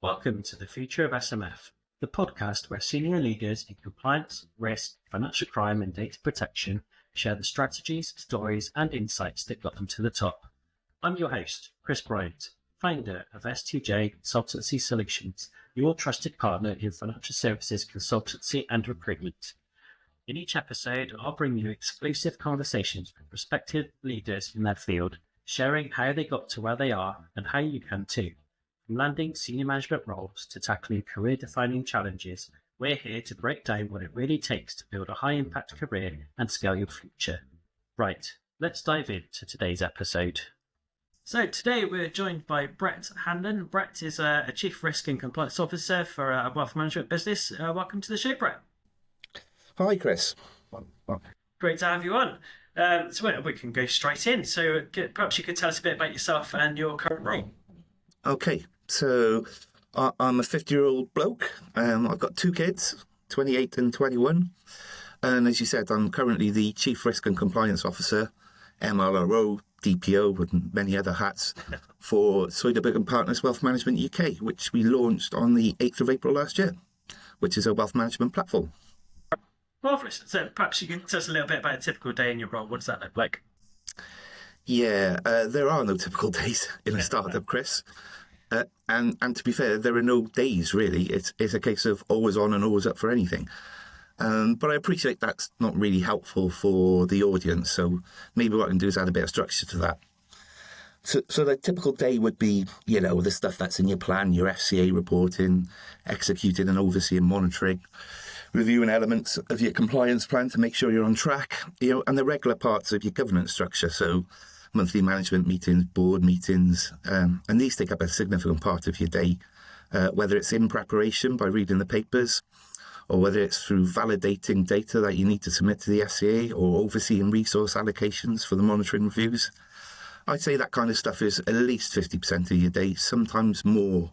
Welcome to the Future of SMF, the podcast where senior leaders in compliance, risk, financial crime and data protection share the strategies, stories and insights that got them to the top. I'm your host, Kris Bryant, founder of S2J Consultancy Solutions, your trusted partner in financial services consultancy and recruitment. In each episode, I'll bring you exclusive conversations with prospective leaders in their field, sharing how they got to where they are and how you can too. From landing senior management roles to tackling career-defining challenges, we're here to break down what it really takes to build a high-impact career and scale your future. Right, let's dive into today's episode. So today we're joined by Brett Hanlon. Brett is a Chief Risk and Compliance Officer for a wealth management business. Welcome to the show, Brett. Hi, Kris. Great to have you on. So we can go straight in. So perhaps you could tell us a bit about yourself and your current role. Okay, so I'm a 50-year-old bloke. I've got two kids, 28 and 21. And as you said, I'm currently the Chief Risk and Compliance Officer, MLRO, DPO, and many other hats for Soderberg and Partners Wealth Management UK, which we launched on the 8th of April last year, which is a wealth management platform. Marvellous. So perhaps you can tell us a little bit about a typical day in your role. What does that look like? Yeah, there are no typical days in a startup, Kris. And to be fair, there are no days really. It's a case of always on and always up for anything. But I appreciate that's not really helpful for the audience. So maybe what I can do is add a bit of structure to that. So the typical day would be, the stuff that's in your plan, your FCA reporting, executing and overseeing monitoring, reviewing elements of your compliance plan to make sure you're on track, and the regular parts of your governance structure. So monthly management meetings, board meetings, and these take up a significant part of your day, whether it's in preparation by reading the papers, or whether it's through validating data that you need to submit to the FCA, or overseeing resource allocations for the monitoring reviews. I'd say that kind of stuff is at least 50% of your day, sometimes more,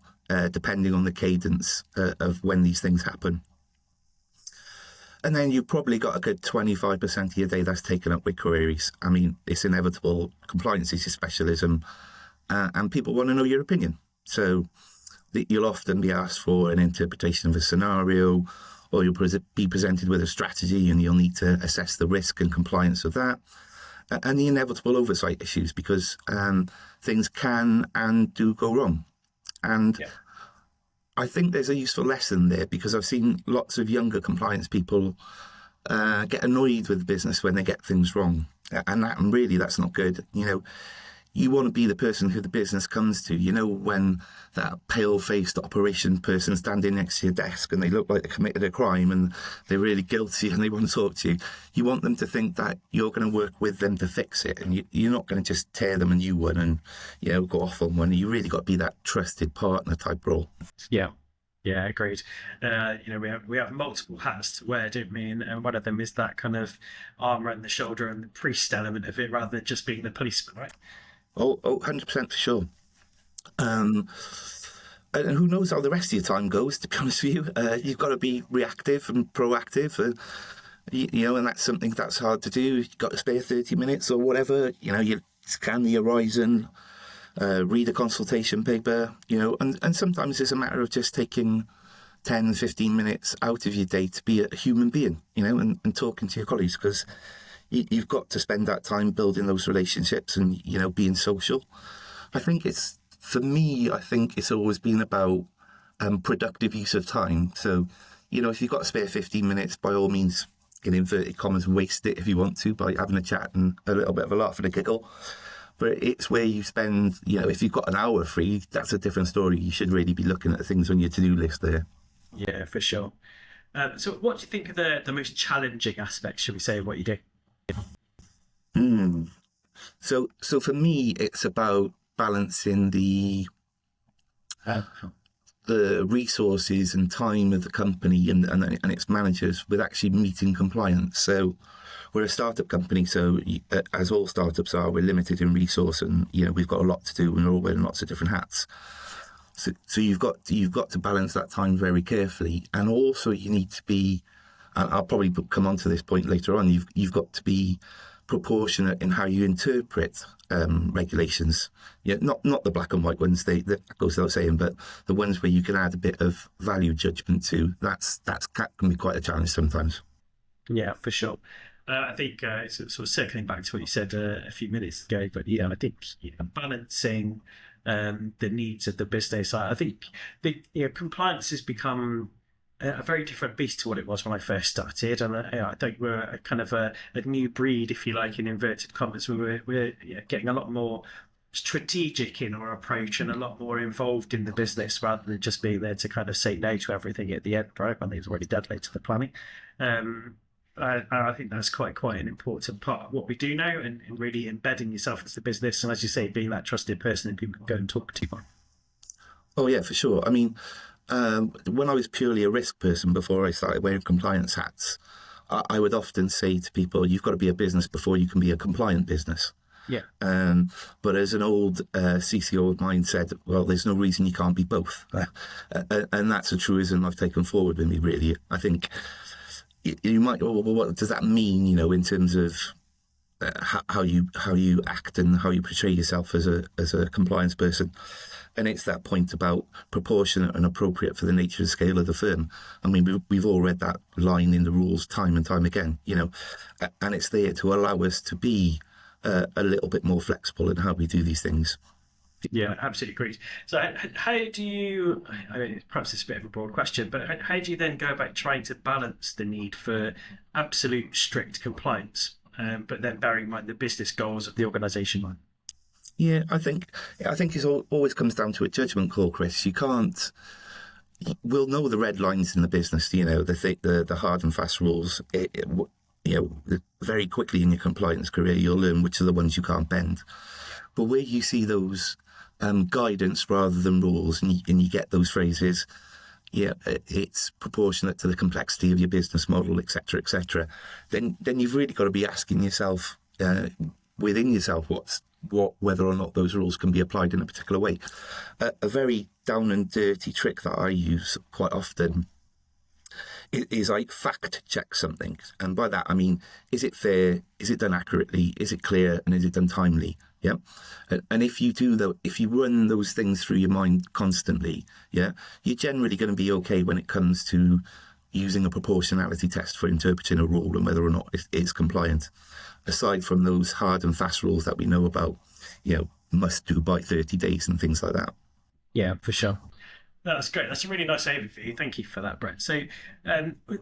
depending on the cadence of when these things happen. And then you've probably got a good 25% of your day that's taken up with queries. I mean, it's inevitable. Compliance is your specialism, and people want to know your opinion. So you'll often be asked for an interpretation of a scenario, or you'll be presented with a strategy and you'll need to assess the risk and compliance of that. And the inevitable oversight issues, because things can and do go wrong. And I think there's a useful lesson there, because I've seen lots of younger compliance people get annoyed with the business when they get things wrong. And that's not good. You want to be the person who the business comes to. When that pale-faced operation person standing next to your desk and they look like they committed a crime and they're really guilty and they want to talk to you, you want them to think that you're going to work with them to fix it, and you're not going to just tear them a new one and go off on one. You really got to be that trusted partner type role. Yeah, agreed. We have multiple hats to wear, don't we? And one of them is that kind of arm around the shoulder and the priest element of it, rather than just being the policeman, right? Oh, 100% for sure. And who knows how the rest of your time goes, to be honest with you. You've got to be reactive and proactive, and that's something that's hard to do. You've got to spare 30 minutes or whatever. You scan the horizon, read a consultation paper, and sometimes it's a matter of just taking 10, 15 minutes out of your day to be a human being, and talking to your colleagues, because you've got to spend that time building those relationships and, being social. I think it's always been about productive use of time. So, if you've got to spare 15 minutes, by all means, in inverted commas, waste it if you want to by having a chat and a little bit of a laugh and a giggle. But it's where you spend, if you've got an hour free, that's a different story. You should really be looking at things on your to-do list there. Yeah, for sure. So what do you think are the most challenging aspects, should we say, of what you do? So for me, it's about balancing the resources and time of the company and its managers with actually meeting compliance. So we're a startup company, so as all startups are, we're limited in resource, and we've got a lot to do, and we're all wearing lots of different hats. So you've got to balance that time very carefully, and also you need to be. And I'll probably come on to this point later on. You've got to be proportionate in how you interpret regulations. Yeah, not the black and white ones. That goes without saying, but the ones where you can add a bit of value judgment to. That can be quite a challenge sometimes. Yeah, for sure. I think it's sort of circling back to what you said a few minutes ago, but I think balancing the needs of the business. I think compliance has become a very different beast to what it was when I first started, and I think we're a kind of a new breed, if you like, in inverted commas. We're getting a lot more strategic in our approach and a lot more involved in the business rather than just being there to kind of say no to everything at the end, right? When things already dead late to the planning. I think that's quite an important part of what we do now, and really embedding yourself into the business, and as you say, being that trusted person that people can go and talk to. Oh yeah, for sure. I mean, when I was purely a risk person before I started wearing compliance hats, I would often say to people, you've got to be a business before you can be a compliant business. Yeah. But as an old CCO of mine said, well, there's no reason you can't be both. And that's a truism I've taken forward with me, really. I think you might, well, what does that mean, in terms of how you act and how you portray yourself as a compliance person? And it's that point about proportionate and appropriate for the nature and scale of the firm. I mean, we've all read that line in the rules time and time again, and it's there to allow us to be a little bit more flexible in how we do these things. Yeah, absolutely agreed. So how do you, I mean, perhaps it's a bit of a broad question, but how do you then go about trying to balance the need for absolute strict compliance, but then bearing in mind the business goals of the organisation? Yeah, I think it always comes down to a judgment call, Kris. You can't. We'll know the red lines in the business, the hard and fast rules. Very quickly in your compliance career, you'll learn which are the ones you can't bend. But where you see those guidance rather than rules, and you get those phrases, it's proportionate to the complexity of your business model, etc., then you've really got to be asking yourself within yourself whether or not those rules can be applied in a particular way. A very down and dirty trick that I use quite often is I fact check something. And by that, I mean, is it fair? Is it done accurately? Is it clear? And is it done timely? Yeah. And if you run those things through your mind constantly, you're generally going to be okay when it comes to using a proportionality test for interpreting a rule and whether or not it's compliant. Aside from those hard and fast rules that we know about, must do by 30 days and things like that. Yeah, for sure. That's great. That's a really nice overview. Thank you for that, Brett. So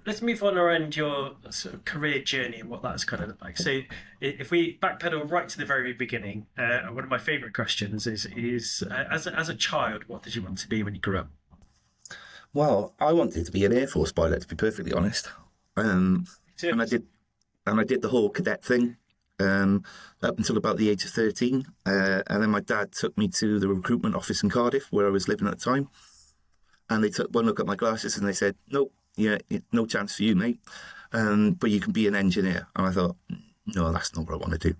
let's move on around your sort of career journey and what that's kind of like. So if we backpedal right to the very beginning, one of my favourite questions is as a child, what did you want to be when you grew up? Well, I wanted to be an Air Force pilot, to be perfectly honest. And I did the whole cadet thing up until about the age of 13. And then my dad took me to the recruitment office in Cardiff, where I was living at the time. And they took one look at my glasses and they said, nope, no chance for you, mate. But you can be an engineer. And I thought, no, that's not what I want to do.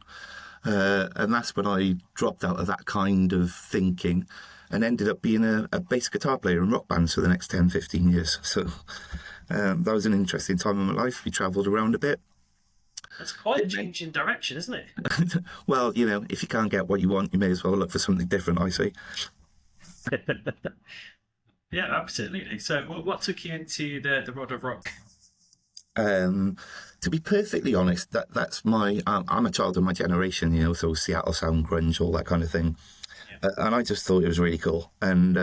And that's when I dropped out of that kind of thinking and ended up being a bass guitar player in rock bands for the next 10, 15 years. So that was an interesting time in my life. We travelled around a bit. That's quite a change in direction, isn't it? Well, if you can't get what you want, you may as well look for something different, I say. Yeah, absolutely. So what took you into the world of rock? To be perfectly honest, that's I'm a child of my generation, so Seattle sound, grunge, all that kind of thing. Yeah. And I just thought it was really cool. And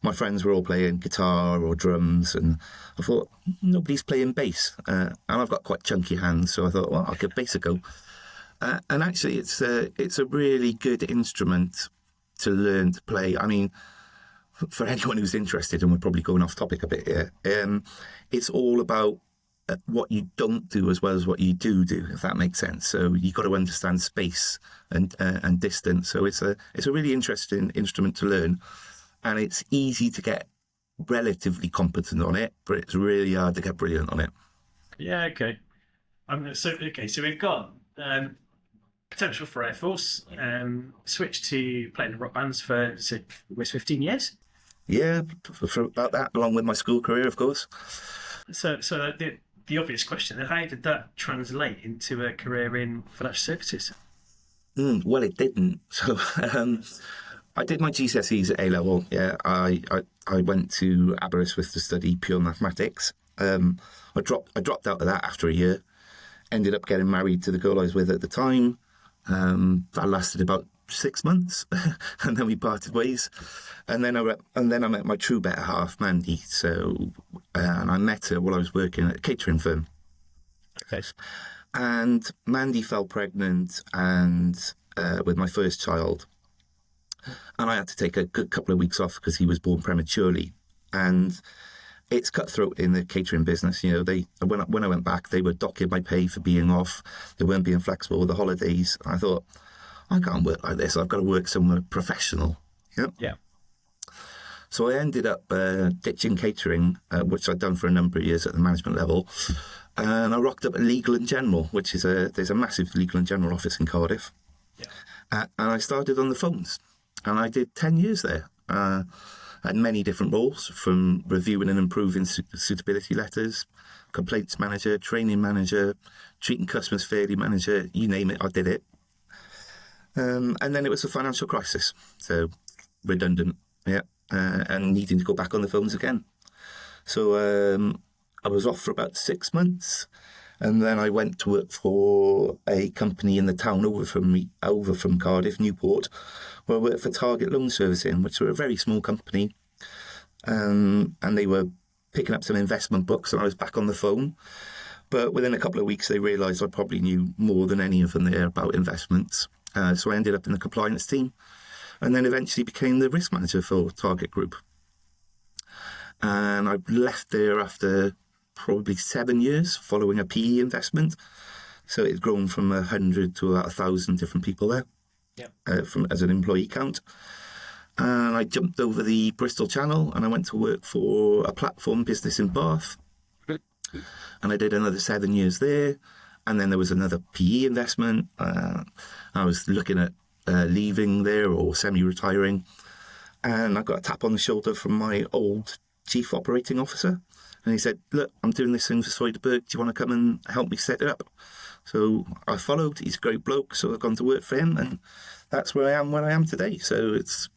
my friends were all playing guitar or drums, and I thought, nobody's playing bass. And I've got quite chunky hands, so I thought, well, I'll give bass a go. And actually, it's a really good instrument to learn to play. I mean, for anyone who's interested, and we're probably going off topic a bit here, it's all about what you don't do as well as what you do, if that makes sense. So you've got to understand space and distance. So it's a really interesting instrument to learn, and it's easy to get relatively competent on it, but it's really hard to get brilliant on it. Yeah, okay. So we've got potential for Air Force, switched to playing in rock bands for almost 15 years. Yeah, for about that, along with my school career, of course. So the obvious question: how did that translate into a career in financial services? Well, it didn't. So I did my GCSEs at A level. Yeah, I went to Aberystwyth to study pure mathematics. I dropped out of that after a year. Ended up getting married to the girl I was with at the time. That lasted about 6 months, and then we parted ways. And then I met my true better half, Mandy. So, and I met her while I was working at a catering firm. Okay. And Mandy fell pregnant and with my first child, and I had to take a good couple of weeks off because he was born prematurely. And it's cutthroat in the catering business. You know, when I went back, they were docking my pay for being off. They weren't being flexible with the holidays. I thought, I can't work like this. I've got to work somewhere professional. You know? Yeah. So I ended up ditching catering, which I'd done for a number of years at the management level. And I rocked up at Legal and General, which is there's a massive Legal and General office in Cardiff. Yeah. And I started on the phones. And I did 10 years there. I had many different roles, from reviewing and improving suitability letters, complaints manager, training manager, treating customers fairly manager, you name it, I did it. And then it was a financial crisis, so redundant, yeah, and needing to go back on the phones again. So I was off for about 6 months, and then I went to work for a company in the town over from Cardiff, Newport, where I worked for Target Loan Servicing, which were a very small company, and they were picking up some investment books, and I was back on the phone. But within a couple of weeks, they realised I probably knew more than any of them there about investments. So I ended up in the compliance team, and then eventually became the risk manager for Target Group. And I left there after probably 7 years following a PE investment. So it's grown from 100 to about 1,000 different people there, as an employee count. And I jumped over the Bristol Channel and I went to work for a platform business in Bath. And I did another 7 years there. And then there was another PE investment. I was looking at leaving there or semi-retiring. And I got a tap on the shoulder from my old chief operating officer. And he said, look, I'm doing this thing for Soderberg. Do you want to come and help me set it up? So I followed. He's a great bloke. So I've gone to work for him. And that's where I am today. So it's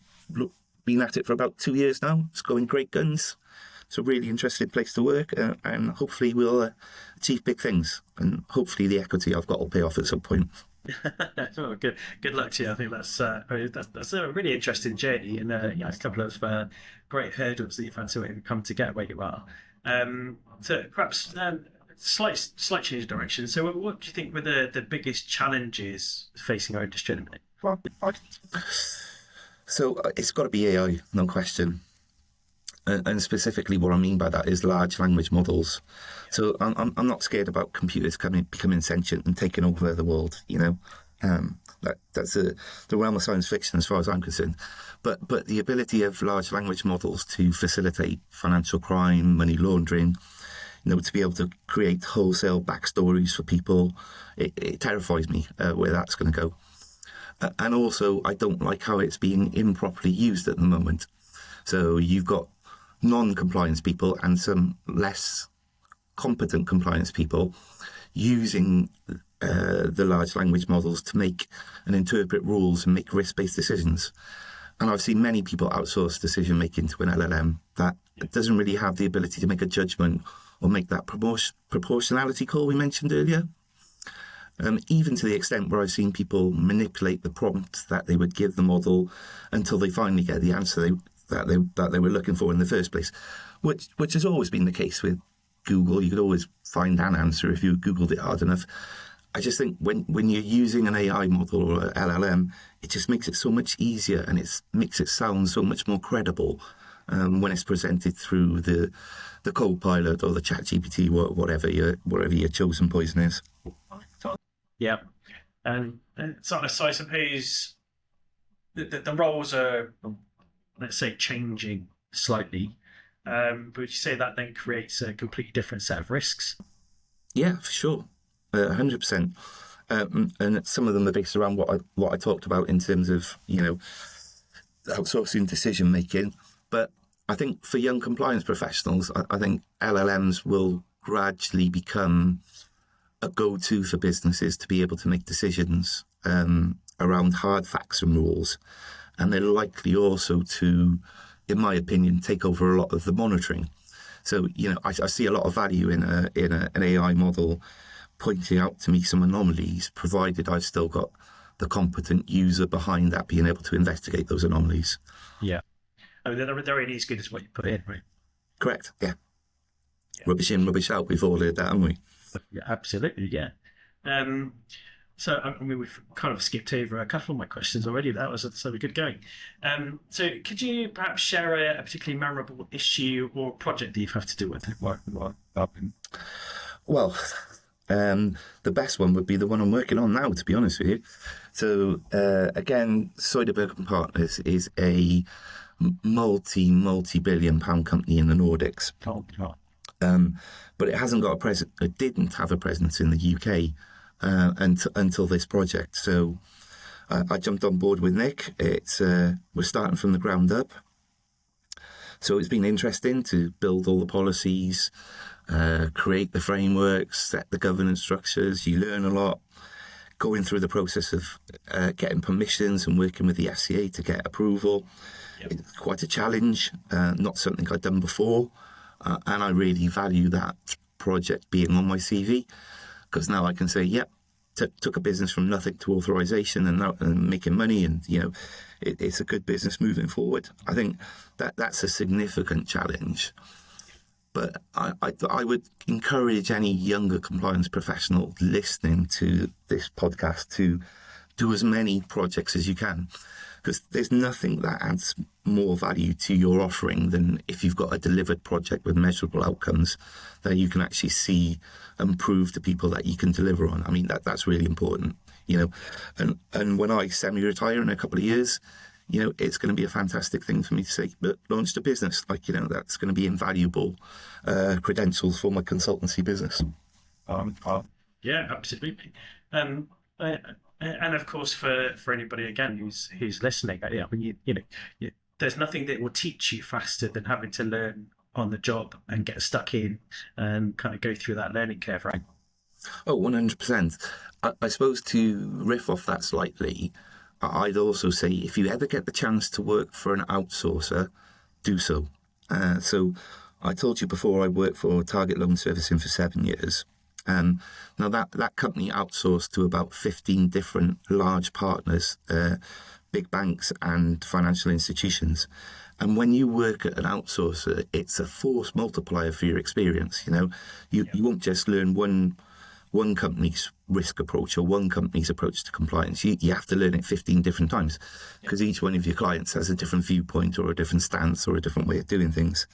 been at it for about 2 years now. It's going great guns. It's a really interesting place to work. And hopefully we'll achieve big things. And hopefully the equity I've got will pay off at some point. Oh, good luck to you. I think that's a really interesting journey, and a couple of great hurdles that you've had to overcome to get where you are. So perhaps slight change of direction. So what do you think were the biggest challenges facing our industry at the minute? Well, so it's got to be AI, no question. And specifically what I mean by that is large language models. So I'm not scared about computers becoming sentient and taking over the world, you know. That's the realm of science fiction as far as I'm concerned. But the ability of large language models to facilitate financial crime, money laundering, you know, to be able to create wholesale backstories for people, it terrifies me where that's going to go. And also, I don't like how it's being improperly used at the moment. So you've got non-compliance people and some less competent compliance people using the large language models to make and interpret rules and make risk-based decisions. And I've seen many people outsource decision-making to an LLM that doesn't really have the ability to make a judgment or make that proportionality call we mentioned earlier. Even to the extent where I've seen people manipulate the prompt that they would give the model until they finally get the answer that they were looking for in the first place, which has always been the case with Google. You could always find an answer if you Googled it hard enough. I just think when you're using an AI model or an LLM, it just makes it so much easier and it makes it sound so much more credible when it's presented through the Copilot or the ChatGPT, whatever your chosen poison is. Yeah, and so I suppose the roles are, let's say, changing slightly, but would you say that then creates a completely different set of risks? Yeah, for sure, 100%. And some of them are based around what I talked about in terms of, you know, outsourcing decision making. But I think for young compliance professionals, I think LLMs will gradually become a go-to for businesses to be able to make decisions around hard facts and rules. And they're likely also to, in my opinion, take over a lot of the monitoring. So, I see a lot of value in an AI model pointing out to me some anomalies, provided I've still got the competent user behind that being able to investigate those anomalies. Yeah. I mean, they're only as good as what you put in, right? Correct, yeah. Rubbish in, rubbish out. We've all heard that, haven't we? Yeah, absolutely, yeah. So, I mean, we've kind of skipped over a couple of my questions already. That was so good going. So, could you perhaps share a particularly memorable issue or project that you've had to do with? Well, the best one would be the one I'm working on now, to be honest with you. So, again, Soderberg and Partners is a multi-billion pound company in the Nordics. But it hasn't got a presence. It didn't have a presence in the UK until this project. So I jumped on board with Nick. We're starting from the ground up. So it's been interesting to build all the policies, create the frameworks, set the governance structures. You learn a lot. Going through the process of getting permissions and working with the FCA to get approval. Yep. It's quite a challenge, not something I'd done before. And I really value that project being on my CV, because now I can say, yep, took a business from nothing to authorization and making money, and it's a good business moving forward. I think that's a significant challenge. But I would encourage any younger compliance professional listening to this podcast to do as many projects as you can, because there's nothing that adds more value to your offering than if you've got a delivered project with measurable outcomes that you can actually see and prove to people that you can deliver on. I mean, that's really important, and when I semi-retire in a couple of years, it's going to be a fantastic thing for me to say, but launched a business, that's going to be invaluable credentials for my consultancy business. Yeah, absolutely. And of course, for anybody again who's listening, I mean, there's nothing that will teach you faster than having to learn on the job and get stuck in and kind of go through that learning curve, right? Oh, 100%. I suppose to riff off that slightly, I'd also say if you ever get the chance to work for an outsourcer, do so. So I told you before I worked for Target Loan Servicing for 7 years. Now that company outsourced to about 15 different large partners, big banks and financial institutions. And when you work at an outsourcer, it's a force multiplier for your experience. You won't just learn one company's risk approach or one company's approach to compliance. You have to learn it 15 different times, because each one of your clients has a different viewpoint or a different stance or a different way of doing things.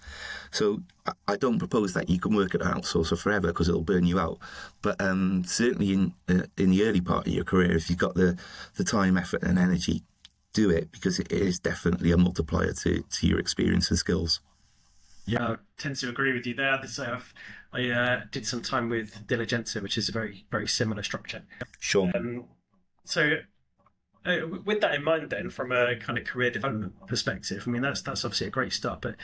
So I don't propose that you can work at an outsourcer forever, because it'll burn you out. But certainly in the early part of your career, if you've got the time, effort and energy, do it, because it is definitely a multiplier to your experience and skills. Yeah, I tend to agree with you there. I did some time with Diligenta, which is a very, very similar structure. Sure. So with that in mind then, from a kind of career development perspective, I mean, that's obviously a great start, but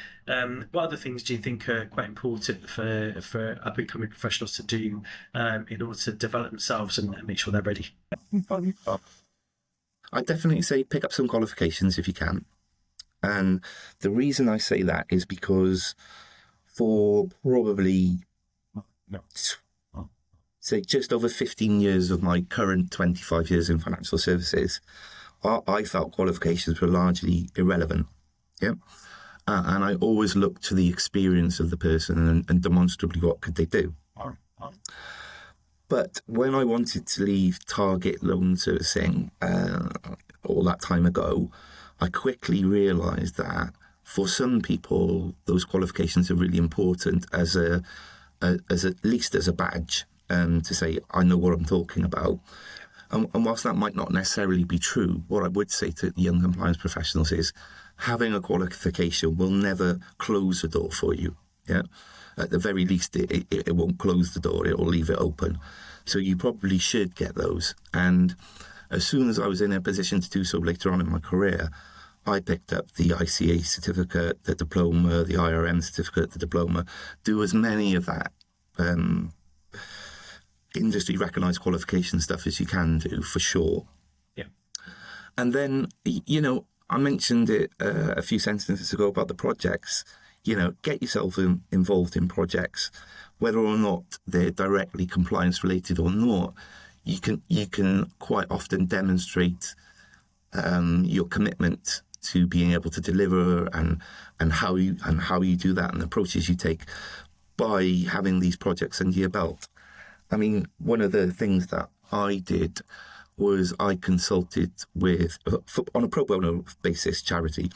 what other things do you think are quite important for up-and-coming professionals to do in order to develop themselves and make sure they're ready? I definitely say pick up some qualifications if you can. And the reason I say that is because for probably, say, just over 15 years of my current 25 years in financial services, I felt qualifications were largely irrelevant. Yeah. And I always looked to the experience of the person and demonstrably what could they do. But when I wanted to leave Target Loan Servicing all that time ago, I quickly realised that for some people, those qualifications are really important as at least as a badge, to say, I know what I'm talking about. And whilst that might not necessarily be true, what I would say to young compliance professionals is having a qualification will never close the door for you. Yeah. At the very least, it won't close the door, it will leave it open. So you probably should get those. And as soon as I was in a position to do so later on in my career, I picked up the ICA certificate, the diploma, the IRM certificate, the diploma, do as many of that industry recognised qualification stuff as you can do, for sure. Yeah. And then, I mentioned it a few sentences ago about the projects. Get yourself involved in projects, whether or not they're directly compliance related or not. You can quite often demonstrate your commitment to being able to deliver and how you do that and the approaches you take by having these projects under your belt. I mean, one of the things that I did was I consulted with, on a pro bono basis, charity,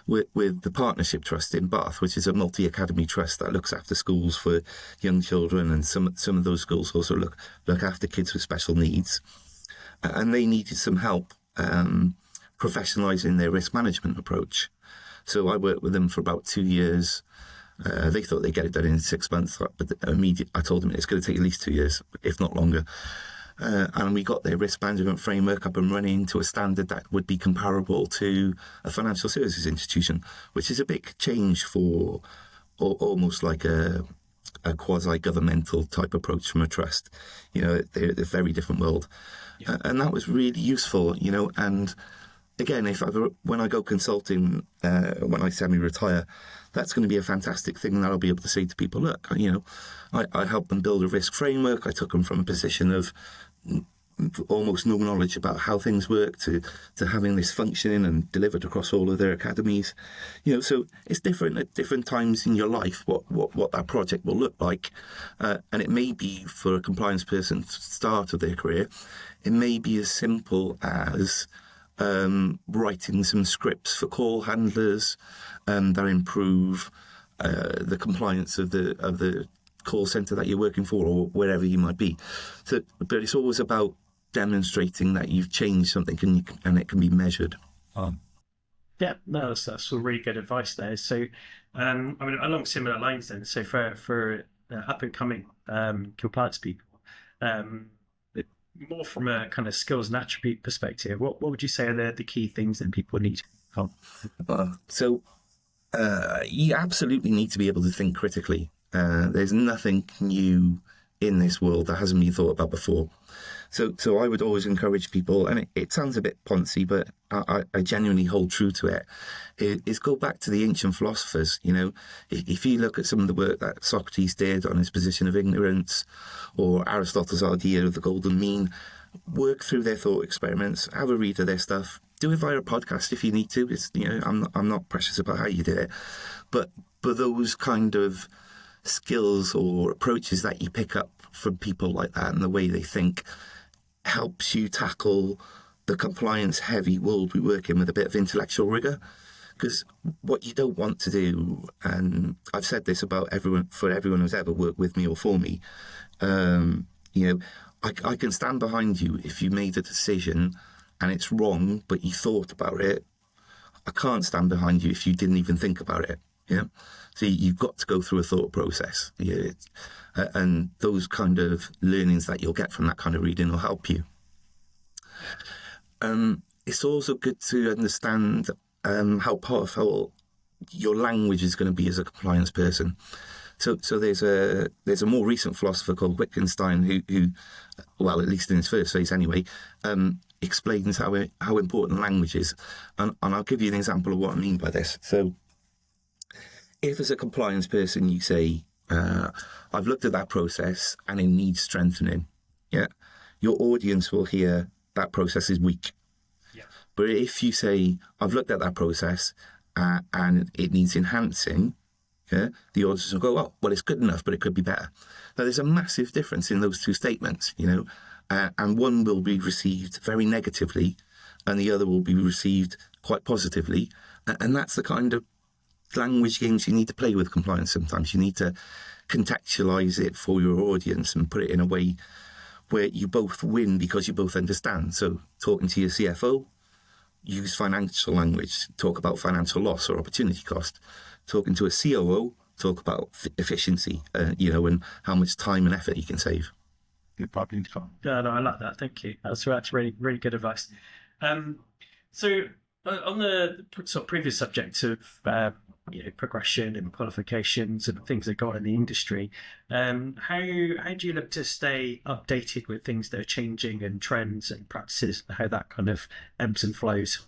with the Partnership Trust in Bath, which is a multi-academy trust that looks after schools for young children, and some of those schools also look after kids with special needs. And they needed some help professionalising their risk management approach. So I worked with them for about 2 years. They thought they'd get it done in 6 months, but I told them it's going to take at least 2 years, if not longer. And we got their risk management framework up and running to a standard that would be comparable to a financial services institution, which is a big change for almost like a quasi-governmental type approach from a trust. They're a very different world. Yeah. And that was really useful, and again, when I go consulting, when I semi-retire, that's going to be a fantastic thing that I'll be able to say to people, look, I helped them build a risk framework. I took them from a position of almost no knowledge about how things work to having this functioning and delivered across all of their academies. So it's different at different times in your life, what that project will look like. And it may be for a compliance person at the start of their career, it may be as simple as writing some scripts for call handlers that improve the compliance of the call centre that you're working for, or wherever you might be. So, but it's always about demonstrating that you've changed something and it can be measured. Yeah, no, that's all really good advice there. So, along similar lines then, so for up and coming compliance people, more from a kind of skills and attribute perspective, what would you say are the key things that people need to come? So you absolutely need to be able to think critically. There's nothing new in this world that hasn't been thought about before. So I would always encourage people, and it sounds a bit poncy, but I genuinely hold true to it, is go back to the ancient philosophers. If you look at some of the work that Socrates did on his position of ignorance, or Aristotle's idea of the golden mean, work through their thought experiments, have a read of their stuff, do it via a podcast if you need to. It's, I'm not precious about how you do it, but those kind of skills or approaches that you pick up from people like that and the way they think helps you tackle the compliance heavy world we work in with a bit of intellectual rigor. Because what you don't want to do, and I've said this about everyone who's ever worked with me or for me, I can stand behind you if you made a decision and it's wrong, but you thought about it. I can't stand behind you if you didn't even think about it. So you've got to go through a thought process. And those kind of learnings that you'll get from that kind of reading will help you. It's also good to understand how powerful your language is going to be as a compliance person. So there's a more recent philosopher called Wittgenstein who, well, at least in his first phase anyway, explains how important language is. And I'll give you an example of what I mean by this. So if as a compliance person you say, I've looked at that process and it needs strengthening, your audience will hear that process is weak. Yeah. But if you say, I've looked at that process and it needs enhancing, the audience will go, well, it's good enough, but it could be better. Now, there's a massive difference in those two statements, and one will be received very negatively and the other will be received quite positively. And that's the kind of language games you need to play with compliance sometimes. You need to contextualize it for your audience and put it in a way where you both win because you both understand. So talking to your CFO, use financial language, talk about financial loss or opportunity cost. Talking to a COO, talk about efficiency, and how much time and effort you can save. Yeah, no, I like that. Thank you. That's really, really good advice. So on the sort of previous subject of progression and qualifications and things that go on in the industry. How do you look to stay updated with things that are changing and trends and practices, and how that kind of ebbs and flows?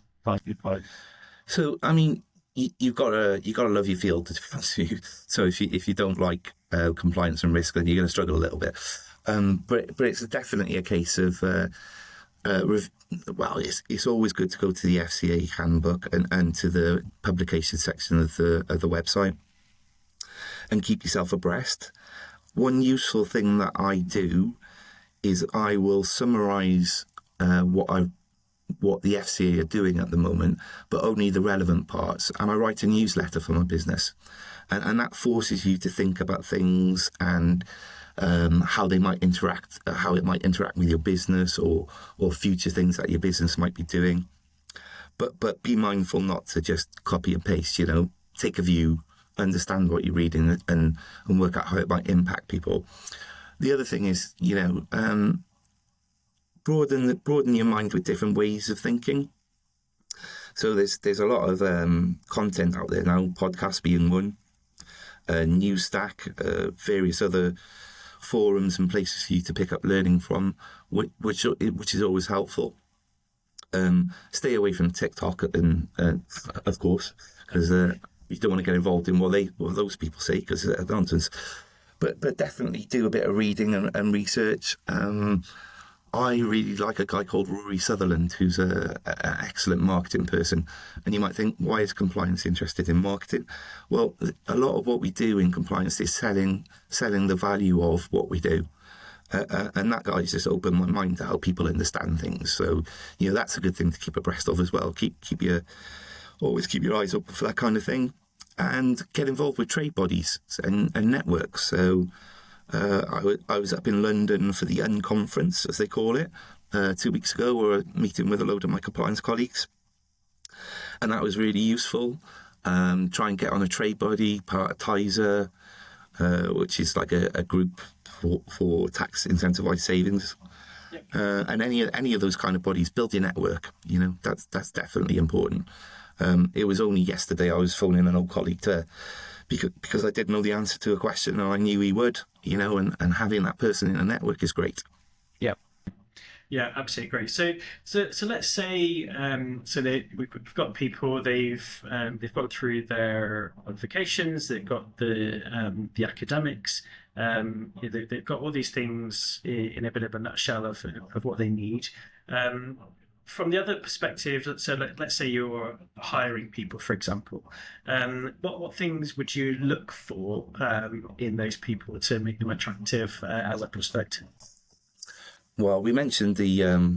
So, I mean, you've got to love your field, to be honest with you. So if you don't like compliance and risk, then you're going to struggle a little bit. But it's definitely a case of it's always good to go to the FCA handbook and to the publication section of the website and keep yourself abreast. One useful thing that I do is I will summarise what the FCA are doing at the moment, but only the relevant parts. And I write a newsletter for my business, and that forces you to think about things and how they might interact, how it might interact with your business or future things that your business might be doing. But be mindful not to just copy and paste. Take a view, understand what you're reading, and work out how it might impact people. The other thing is, broaden your mind with different ways of thinking. So there's a lot of content out there now, podcasts being one, Newsstack, various other forums and places for you to pick up learning from, which is always helpful. Stay away from TikTok, and of course, because you don't want to get involved in what those people say, because it's nonsense. But definitely do a bit of reading and research. I really like a guy called Rory Sutherland, who's an excellent marketing person. And you might think, why is compliance interested in marketing? Well, a lot of what we do in compliance is selling the value of what we do. And that guy's just opened my mind to how people understand things. So, that's a good thing to keep abreast of as well. Always keep your eyes open for that kind of thing. And get involved with trade bodies and networks. So, I was up in London for the Unconference, as they call it, 2 weeks ago, or a meeting with a load of my compliance colleagues. And that was really useful. Try and get on a trade body, part of TISA, which is like a group for tax incentivized savings. Yep. And any of those kind of bodies, build your network. That's definitely important. It was only yesterday I was phoning an old colleague because I didn't know the answer to a question and I knew he would, and having that person in a network is great. Yeah, absolutely great. So let's say we've got people, they've gone through their qualifications, they've got the academics, they've got all these things in a bit of a nutshell of what they need. From the other perspective, so let's say you're hiring people, for example. What things would you look for in those people to make them attractive as a prospect? Well, we mentioned the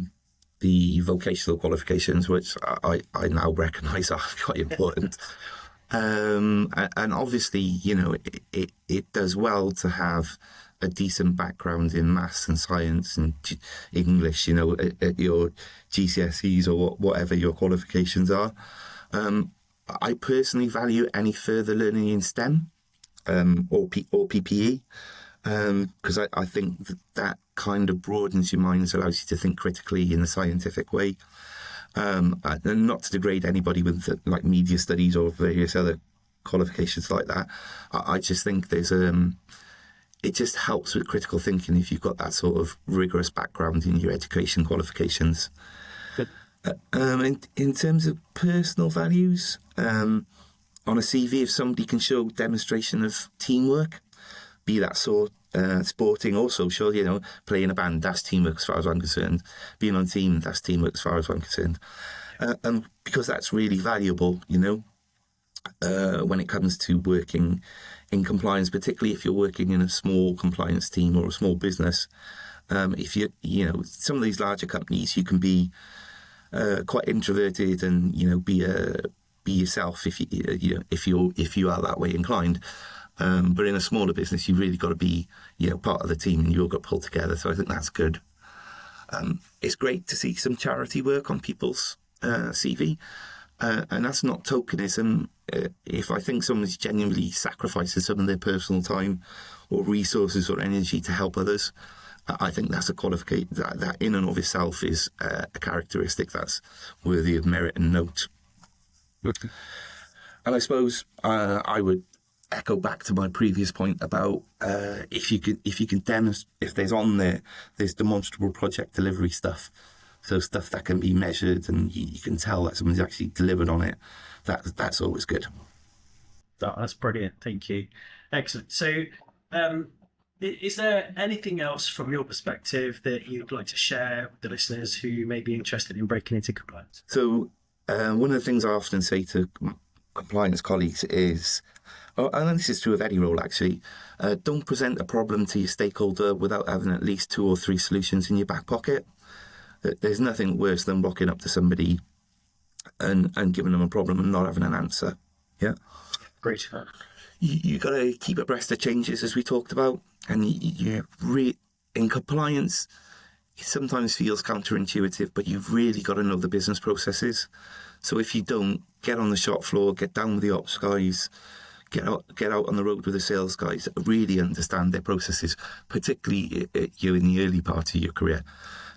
vocational qualifications, which I now recognise are quite important. And obviously, it does well to have a decent background in maths and science and English, at your GCSEs or whatever your qualifications are. I personally value any further learning in STEM or PPE, because I think that kind of broadens your minds, allows you to think critically in a scientific way. And not to degrade anybody with like media studies or various other qualifications like that. I just think it just helps with critical thinking if you've got that sort of rigorous background in your education qualifications. In terms of personal values, on a CV, if somebody can show demonstration of teamwork, be that sort sporting or social, playing a band, that's teamwork as far as I'm concerned. Being on a team, that's teamwork as far as I'm concerned. And because that's really valuable, when it comes to working in compliance, particularly if you're working in a small compliance team or a small business. If some of these larger companies, you can be quite introverted and be yourself if you are that way inclined. But in a smaller business, you've really got to be part of the team and you've got to pull together. So I think that's good. It's great to see some charity work on people's CV. And that's not tokenism. If I think someone's genuinely sacrificing some of their personal time or resources or energy to help others, I think that's a qualification. That in and of itself is a characteristic that's worthy of merit and note. And I suppose I would echo back to my previous point about if you can demonstrate, if there's demonstrable project delivery stuff, so stuff that can be measured and you can tell that someone's actually delivered on it. That's always good. Oh, that's brilliant. Thank you. Excellent. So, is there anything else from your perspective that you'd like to share with the listeners who may be interested in breaking into compliance? So, one of the things I often say to compliance colleagues is, and this is true of any role actually, don't present a problem to your stakeholder without having at least 2 or 3 solutions in your back pocket. There's nothing worse than rocking up to somebody and giving them a problem and not having an answer. Yeah. Great. You got to keep abreast of changes, as we talked about, and in compliance, it sometimes feels counterintuitive, but you've really got to know the business processes. So if you don't, get on the shop floor, get down with the ops guys, get out on the road with the sales guys, really understand their processes, particularly you in the early part of your career,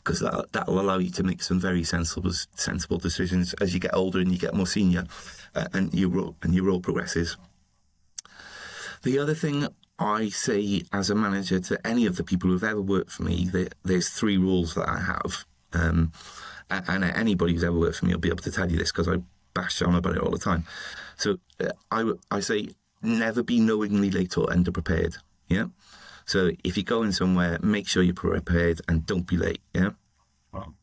because that'll allow you to make some very sensible decisions as you get older and you get more senior, and your role progresses. The other thing I say as a manager to any of the people who've ever worked for me, there's 3 rules that I have, and anybody who's ever worked for me will be able to tell you this because I bash on about it all the time. So I say never be knowingly late or underprepared. Yeah. So if you're going somewhere, make sure you're prepared and don't be late. Yeah. Well,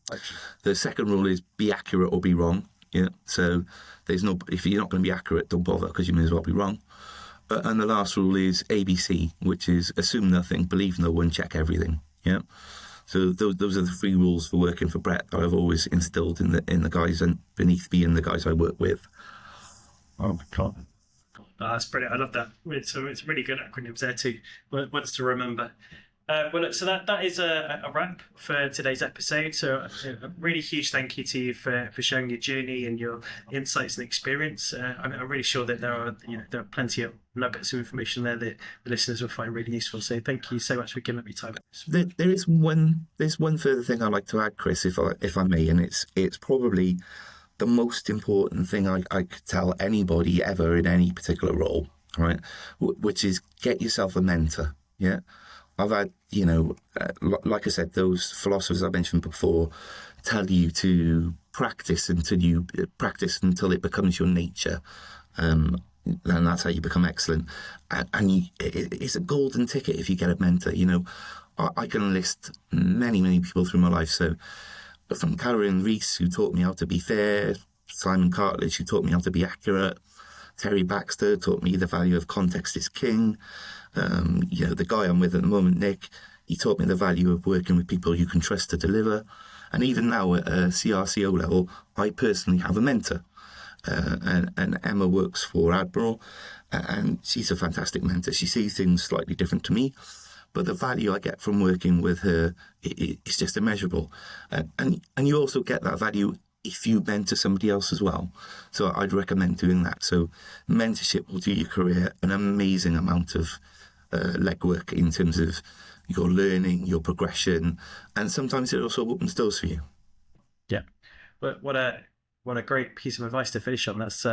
the second rule is be accurate or be wrong. Yeah. So if you're not going to be accurate, don't bother because you may as well be wrong. And the last rule is ABC, which is assume nothing, believe no one, check everything. Yeah. So those are the 3 rules for working for Brett that I've always instilled in the guys and beneath me and the guys I work with. Oh my God. That's brilliant. I love that. It's really good acronyms there too. Ones to remember. So that is a wrap for today's episode. So a really huge thank you to you for sharing your journey and your insights and experience. I'm really sure that there are plenty of nuggets of information there that the listeners will find really useful. So thank you so much for giving up your time. There's one further thing I'd like to add, Kris, if I may, and it's probably the most important thing I could tell anybody ever in any particular role, right? Which is get yourself a mentor. Yeah. I've had, like I said, those philosophers I mentioned before tell you to practice until it becomes your nature. And that's how you become excellent. And it's a golden ticket if you get a mentor. I can list many, many people through my life. So from Karen Reese, who taught me how to be fair, Simon Cartledge, who taught me how to be accurate, Terry Baxter taught me the value of context is king. The guy I'm with at the moment, Nick, he taught me the value of working with people you can trust to deliver. And even now at a CRCO level, I personally have a mentor. And Emma works for Admiral, and she's a fantastic mentor. She sees things slightly different to me, but the value I get from working with her is just immeasurable. And you also get that value if you mentor somebody else as well. So I'd recommend doing that. So mentorship will do your career an amazing amount of legwork in terms of your learning, your progression, and sometimes it also opens doors for you. Yeah. But what a great piece of advice to finish on. That's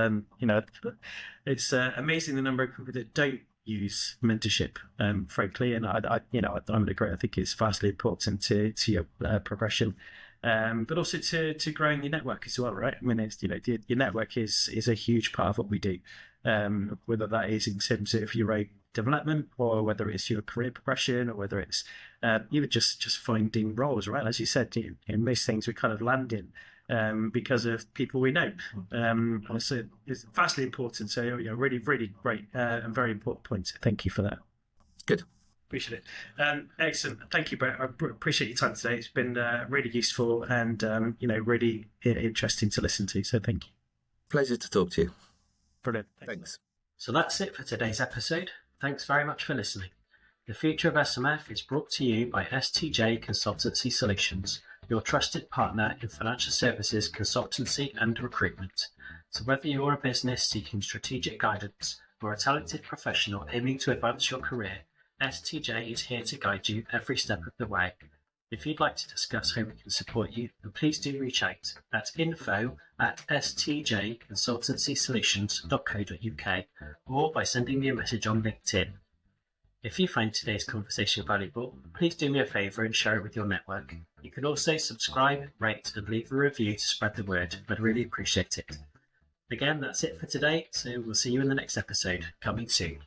it's amazing the number of people that don't use mentorship, frankly, and I would agree. I think it's vastly important to your progression, but also to growing your network as well, right? I mean, it's, your network is a huge part of what we do, whether that is in terms of your own development, or whether it's your career progression, or whether it's even just finding roles, right? As you said, in most things we kind of land in because of people we know. So it's vastly important. So really, really great and very important point. So thank you for that. Good. Appreciate it. Excellent. Thank you, Brett. I appreciate your time today. It's been really useful and really interesting to listen to. So thank you. Pleasure to talk to you. Brilliant. Thanks. So that's it for today's episode. Thanks very much for listening. The Future of SMF is brought to you by STJ Consultancy Solutions, your trusted partner in financial services, consultancy and recruitment. So whether you're a business seeking strategic guidance or a talented professional aiming to advance your career, STJ is here to guide you every step of the way. If you'd like to discuss how we can support you, then please do reach out at info@stjconsultancysolutions.co.uk or by sending me a message on LinkedIn. If you find today's conversation valuable, please do me a favour and share it with your network. You can also subscribe, rate and leave a review to spread the word. I'd really appreciate it. Again, that's it for today, so we'll see you in the next episode, coming soon.